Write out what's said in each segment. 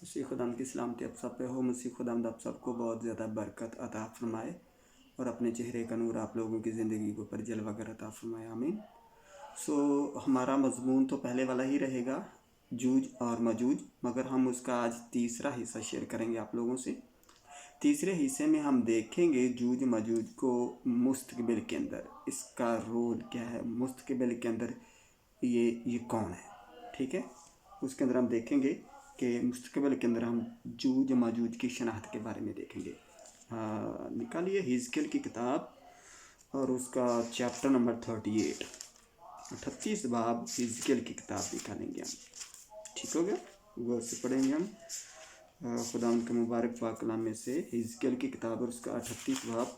मसीह खुदावंद की सलामती आप सब पे हो। मसीह खुदावंद आप सबको बहुत ज़्यादा बरकत अता फरमाए और अपने चेहरे का नूर आप लोगों की ज़िंदगी के ऊपर जलवा कर अता फरमाए, आमीन। हमारा मजमून तो पहले वाला ही रहेगा, जूझ और मजूज, मगर हम उसका आज तीसरा हिस्सा शेयर करेंगे आप लोगों से। तीसरे हिस्से में हम देखेंगे जूझ मजूज को मुस्तकबिल के अंदर, इसका रोल क्या है, मुस्तकबिल के अंदर ये कौन है, ठीक है। उसके अंदर हम देखेंगे कि मुस्तकबिल के अंदर हम जूझ मजूज की शनाख्त के बारे में देखेंगे। निकालिए हिजकिय्याह की किताब और उसका चैप्टर नंबर 38 बाब हिजकिय्याह की किताब निकालेंगे हम, ठीक हो गया। गौर से पढ़ेंगे हम खुदावंद के मुबारक पाक कलाम में से हिजकिय्याह की किताब और उसका 38 बाब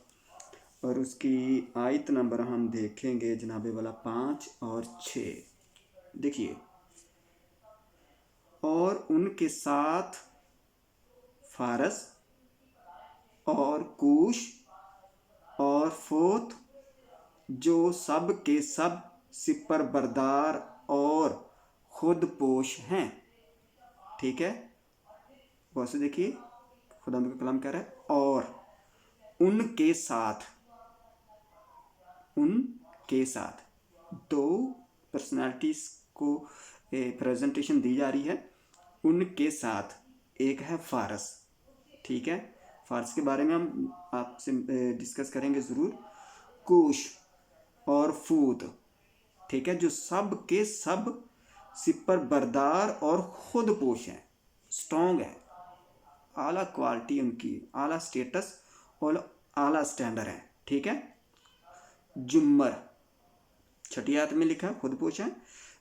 और उसकी आयत नंबर हम देखेंगे जनाबे वाला 5 और 6। देखिए, और उनके साथ फारस और कूश और फोत जो सब के सब सिपर बरदार और खुद पोश हैं, ठीक है। बहुत से देखिए खुदा का कलाम कह रहा है और उनके साथ दो पर्सनालिटीज को प्रेजेंटेशन दी जा रही है। उनके साथ एक है फारस, ठीक है, फारस के बारे में हम आपसे डिस्कस करेंगे ज़रूर। कूश और फूत, ठीक है, जो सब के सब सिपर बरदार और खुद पोश हैं, स्ट्रॉन्ग है, आला क्वालिटी उनकी, आला स्टेटस और आला स्टैंडर्ड है, ठीक है। जुम्मर छठी आयत में लिखा है खुद पोश है।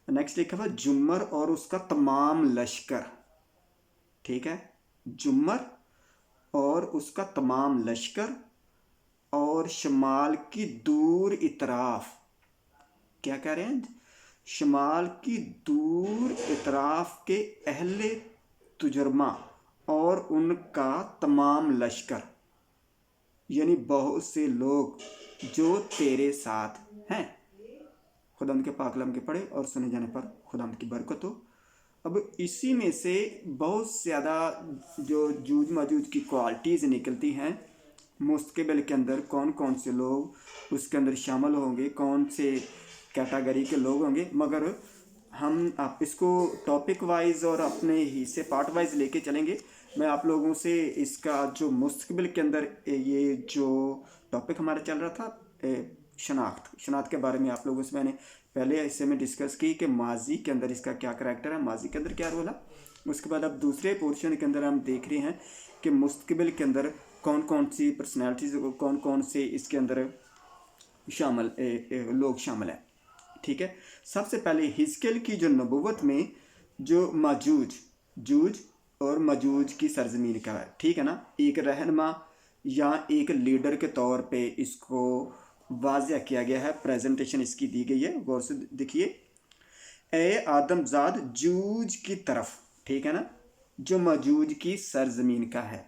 नेक्स्ट लिखा हुआ जुम्मर और उसका तमाम लश्कर, ठीक है, जुम्मर और उसका तमाम लश्कर और शमाल की दूर इतराफ, क्या कह रहे हैं, शमाल की दूर इतराफ के अहले तुजरमा और उनका तमाम लश्कर, यानी बहुत से लोग जो तेरे साथ हैं। खुदावंद के पाक कलाम के पढ़े और सुने जाने पर खुदावंद की बरकत हो। अब इसी में से बहुत ज़्यादा जो जूझ मजूज की क्वालिटीज़ निकलती हैं, मुस्तकबिल के अंदर कौन कौन से लोग उसके अंदर शामिल होंगे, कौन से कैटेगरी के लोग होंगे, मगर हम आप इसको टॉपिक वाइज और अपने हिस्से पार्ट वाइज लेके चलेंगे। मैं आप लोगों से इसका जो मुस्तकबिल के अंदर ये जो टॉपिक हमारा चल रहा था शनाख्त के बारे में आप लोगों से मैंने पहले हिस्से में डिस्कस की कि माजी के अंदर इसका क्या करैक्टर है, माजी के अंदर क्या रोल है। उसके बाद अब दूसरे पोर्शन के अंदर हम देख रहे हैं कि मुस्तकबिल के अंदर कौन कौन सी पर्सनैलिटीज़, कौन कौन से इसके अंदर शामिल लोग शामिल हैं, ठीक है। सबसे पहले हिजकिय्याह की जो नबूवत में जो जूझ और मजूज की सरजमीन का है, ठीक है ना, एक रहनमा या एक लीडर के तौर पे इसको वाज़िया किया गया है, प्रेजेंटेशन इसकी दी गई है। गौर से देखिए, ए आदमजाद जूझ की तरफ, ठीक है ना, जो मजूज की सरजमीन का है,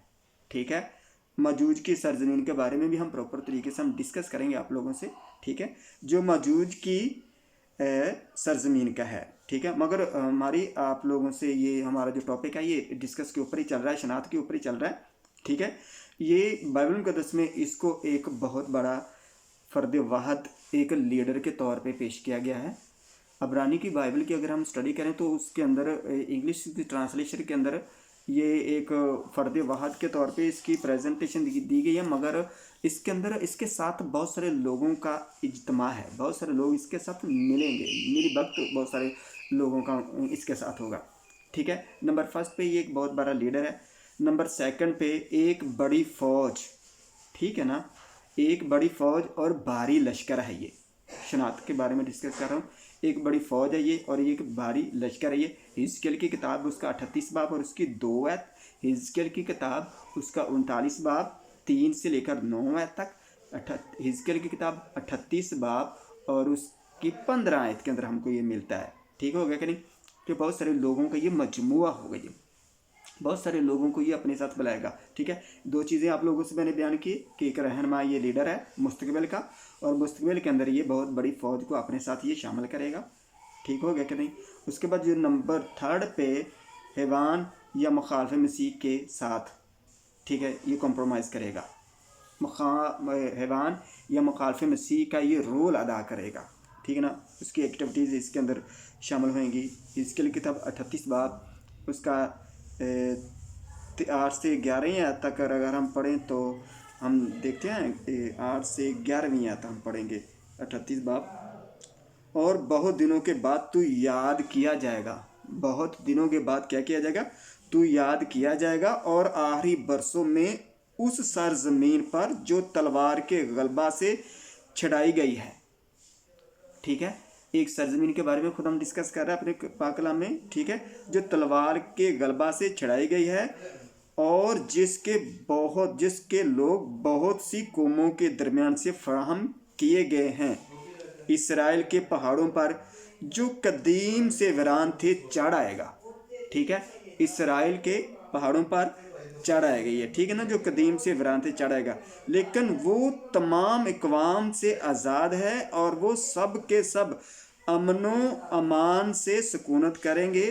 ठीक है। मजूज की सरजमीन के बारे में भी हम प्रॉपर तरीके से हम डिस्कस करेंगे आप लोगों से, ठीक है, जो मजूज की सरजमीन का है, ठीक है। मगर हमारी आप लोगों से ये हमारा जो टॉपिक है ये डिस्कस के ऊपर ही चल रहा है, शनाख्त के ऊपर ही चल रहा है, ठीक है। ये बाइबल मुक़द्दस में इसको एक बहुत बड़ा फ़र्द वाहद एक लीडर के तौर पे पेश किया गया है। अब्रानी की बाइबल की अगर हम स्टडी करें तो उसके अंदर इंग्लिश की ट्रांसलेशन के अंदर ये एक फ़र्द वाहद के तौर पे इसकी प्रेजेंटेशन दी गई है, मगर इसके अंदर इसके साथ बहुत सारे लोगों का इज्तिमा है, बहुत सारे लोग इसके साथ मिलेंगे, मिली वक्त बहुत सारे लोगों का इसके साथ होगा, ठीक है। नंबर फर्स्ट पे ये एक बहुत बड़ा लीडर है। नंबर सेकंड पे एक बड़ी फ़ौज, ठीक है ना, एक बड़ी फ़ौज और भारी लश्कर है। ये शनाख्त के बारे में डिस्कस कर रहा हूँ। एक बड़ी फ़ौज है ये और एक भारी लश्कर है ये। हिजकिय्याह की किताब उसका 38 बाब और उसकी 2 आयत, हिजकिय्याह की किताब उसका 39 बाब 3 से लेकर 9 आयत तक, हिजकिय्याह की किताब 38 बाब और उसकी 15 आयत के अंदर हमको ये मिलता है, ठीक हो गया कि नहीं, कि बहुत सारे लोगों का ये मजमुआ होगा, ये बहुत सारे लोगों को ये अपने साथ बुलाएगा, ठीक है। दो चीज़ें आप लोगों से मैंने बयान की कि एक रहनुमा ये लीडर है मुस्तकबिल का, और मुस्तकबिल के अंदर ये बहुत बड़ी फ़ौज को अपने साथ ये शामिल करेगा, ठीक हो गया कि नहीं। उसके बाद जो नंबर 3 पे हैवान या मुखालिफ मसीह के साथ, ठीक है, ये कॉम्प्रोमाइज़ करेगा। हैवान या मुखालिफ मसीह का ये रोल अदा करेगा, ठीक है ना। उसकी एक्टिविटीज़ इसके अंदर शामिल होंगी। इसके लिए किताब 38 बाब उसका 8 से 11 आयत तक अगर हम पढ़ें तो हम देखते हैं 8 से 11वीं आयत हम पढ़ेंगे 38 बाब। और बहुत दिनों के बाद तू याद किया जाएगा, बहुत दिनों के बाद क्या किया जाएगा, तू याद किया जाएगा, और आखिरी बरसों में उस सरजमीन पर जो तलवार के गलबा से छड़ाई गई है, ठीक है। एक सरजमीन के बारे में खुद हम डिस्कस कर रहे हैं अपने पाक कलाम में, ठीक है, जो तलवार के गलबा से छड़ाई गई है और जिसके लोग बहुत सी कौमों के दरमियान से फराहम किए गए हैं। इसराइल के पहाड़ों पर जो कदीम से वीरान थे चढ़ आएगा, ठीक है, इसराइल के पहाड़ों पर चढ़ आएगा ये, ठीक है ना, जो कदीम से वीरान थे चढ़ आएगा। लेकिन वो तमाम इकवाम से आज़ाद है और वो सब के सब अमनो अमान से सुकूनत करेंगे।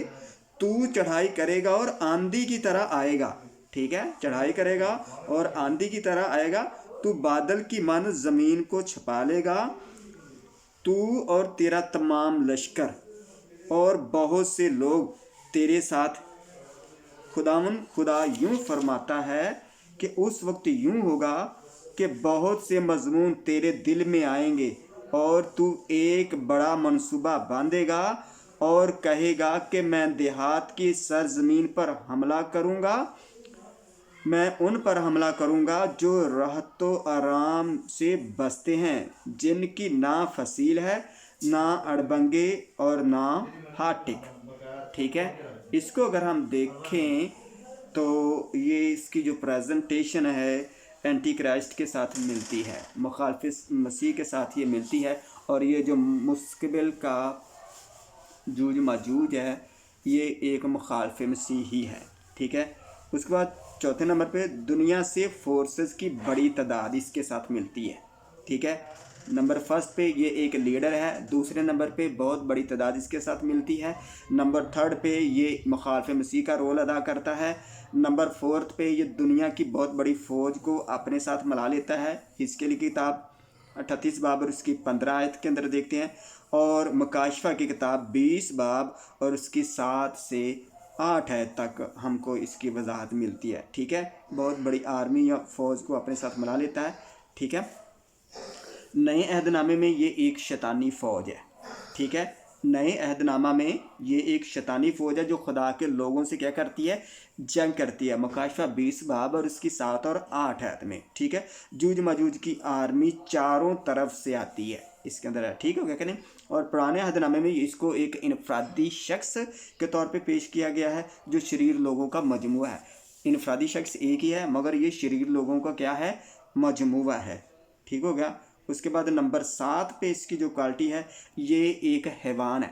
तू चढ़ाई करेगा और आंधी की तरह आएगा, ठीक है, चढ़ाई करेगा और आंधी की तरह आएगा। तू बादल की मानो ज़मीन को छुपा लेगा, तू और तेरा तमाम लश्कर और बहुत से लोग तेरे साथ। खुदा यूं फरमाता है कि उस वक्त यूं होगा कि बहुत से मजमून तेरे दिल में आएंगे और तू एक बड़ा मंसूबा बांधेगा और कहेगा कि मैं देहात की सरजमीन पर हमला करूंगा, मैं उन पर हमला करूंगा जो राहतो आराम से बसते हैं, जिनकी ना फसील है, ना अड़बंगे और ना हाटिक, ठीक है। इसको अगर हम देखें तो ये इसकी जो प्रेजेंटेशन है एंटी क्राइस्ट के साथ मिलती है, मुखालिफ मसीह के साथ ये मिलती है। और ये जो मुस्तकबिल का जूज मजूज है ये एक मुखालिफ मसीह ही है, ठीक है। उसके बाद चौथे नंबर पे दुनिया से फोर्सेस की बड़ी तादाद इसके साथ मिलती है, ठीक है। नंबर फर्स्ट पे ये एक लीडर है, दूसरे नंबर पे बहुत बड़ी तादाद इसके साथ मिलती है, नंबर थर्ड पे ये मुखालिफ मसीह का रोल अदा करता है, नंबर फोर्थ पे ये दुनिया की बहुत बड़ी फ़ौज को अपने साथ मिला लेता है। इसके लिए किताब 38 बाब और उसकी 15 आयत के अंदर देखते हैं, और मुकाशफा की किताब 20 बाब और उसकी 7 से 8 आयत तक हमको इसकी वजाहत मिलती है, ठीक है। बहुत बड़ी आर्मी या फ़ौज को अपने साथ मिला लेता है, ठीक है। नए अहदनामे में ये एक शैतानी फ़ौज है, ठीक है। नए अहदनामा में ये एक शैतानी फ़ौज है जो खुदा के लोगों से क्या करती है, जंग करती है। मुकाशफा 20 बाब और उसकी 7 और 8 आयत में, ठीक है। जूज मजूज की आर्मी चारों तरफ से आती है इसके अंदर, ठीक हो गया कि नहीं। और पुराने अहदनामे में इसको एक इनफरादी शख्स के तौर पे पेश किया गया है जो शरीर लोगों का मजमुआ है। इनफरादी शख्स एक ही है मगर ये शरीर लोगों का क्या है, मजमुआ है, ठीक हो गया। उसके बाद नंबर 7 पे इसकी जो क्वालिटी है ये एक हैवान है।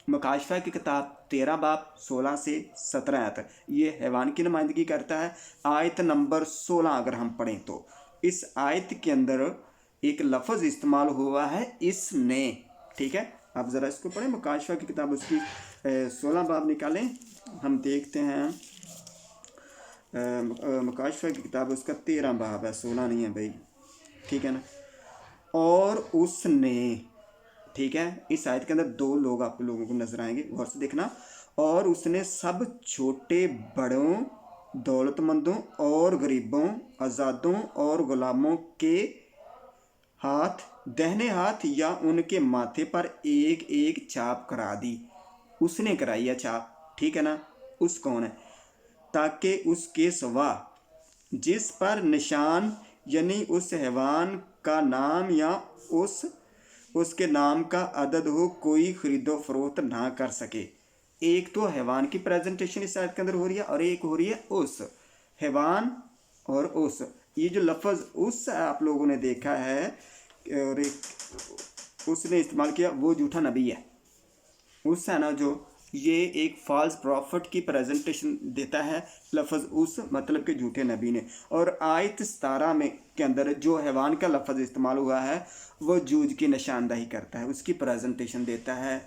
मुकाशफा की किताब 13 बाब 16 से 17 आयत ये हैवान की नुमाइंदगी करता है। आयत नंबर 16 अगर हम पढ़ें तो इस आयत के अंदर एक लफ्ज़ इस्तेमाल हुआ है इसने, ठीक है। आप ज़रा इसको पढ़ें, मुकाशफा की किताब उसकी 16 बाब निकालें, हम देखते हैं। मुकाशफा की किताब उसका 13 बाब है, 16 नहीं है भाई, ठीक है ना। और उसने, ठीक है, इस आयत के अंदर 2 लोग आप लोगों को नजर आएंगे, गौर से देखना। और उसने सब छोटे बड़ों, दौलतमंदों और गरीबों, आज़ादों और गुलामों के हाथ, दाहिने हाथ या उनके माथे पर एक एक छाप करा दी। उसने कराई है छाप, ठीक है ना। उस कौन है, ताकि उसके सिवा जिस पर निशान यानी उस हैवान का नाम या उसके नाम का अदद हो कोई खरीदो फरोख्त ना कर सके। एक तो हैवान की प्रेजेंटेशन इस आयत के अंदर हो रही है और एक हो रही है उस हैवान और उस। ये जो लफ्ज़ उस आप लोगों ने देखा है और एक उसने इस्तेमाल किया, वो झूठा नबी है। उस है ना जो ये एक फॉल्स प्रॉफिट की प्रेजेंटेशन देता है लफ्ज़ उस, मतलब कि झूठे नबी ने। और आयत 17 में के अंदर जो हैवान का लफ्ज़ इस्तेमाल हुआ है वो जूझ की निशानदही करता है, उसकी प्रेजेंटेशन देता है,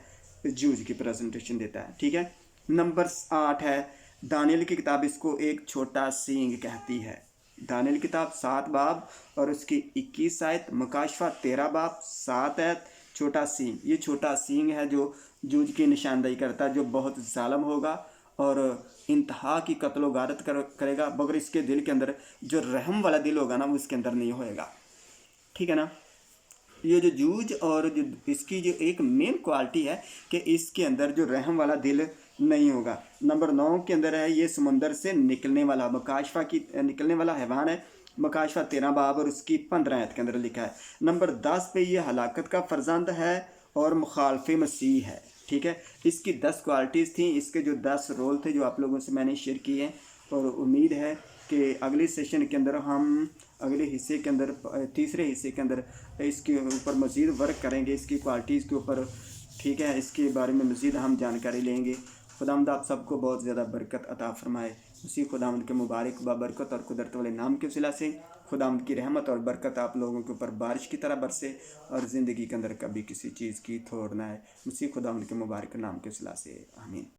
जूझ की प्रेजेंटेशन देता है, ठीक है। नंबर 8 है दानियल की किताब इसको एक छोटा सींग कहती है। दानियल की किताब 7 बाब और उसकी 21 आयत, मुकाशफा 13 बाब 7 आयत, छोटा सींग। ये छोटा सींग है जो जूझ की निशानदेही करता है, जो बहुत ज़ालिम होगा और इंतहा की कत्ल व गारत करेगा, मगर इसके दिल के अंदर जो रहम वाला दिल होगा ना, वो इसके अंदर नहीं होएगा। ठीक है ना। ये जो जूझ और जो इसकी जो एक मेन क्वालिटी है कि इसके अंदर जो रहम वाला दिल नहीं होगा। नंबर 9 के अंदर है ये समंदर से निकलने वाला, मकाशफा की निकलने वाला हैवान है। मकाशफा 13 बाब और उसकी 15 आयत के अंदर लिखा है। नंबर 10 पे ये हलाकत का फर्जंद है और मुखालफ मसीह है। ठीक है, इसकी 10 क्वालिटीज़ थी, इसके जो 10 रोल थे जो आप लोगों से मैंने शेयर किए हैं, और उम्मीद है कि अगले सेशन के अंदर हम अगले हिस्से के अंदर, तीसरे हिस्से के अंदर इसके ऊपर मज़ीद वर्क करेंगे, इसकी क्वालिटीज़ के ऊपर। ठीक है, इसके बारे में मज़ीद हम जानकारी लेंगे। खुदावंद आप सबको बहुत ज़्यादा बरकत अता फ़रमाए। उसी खुदावंद के मुबारक बाबरकत और कुदरत वाले नाम के वसीला से खुदावंद की रहमत और बरकत आप लोगों के ऊपर बारिश की तरह बरसे और ज़िंदगी के अंदर कभी किसी चीज़ की थोड़ ना है। उसी खुदावंद के मुबारक नाम के वसीला से आमीन।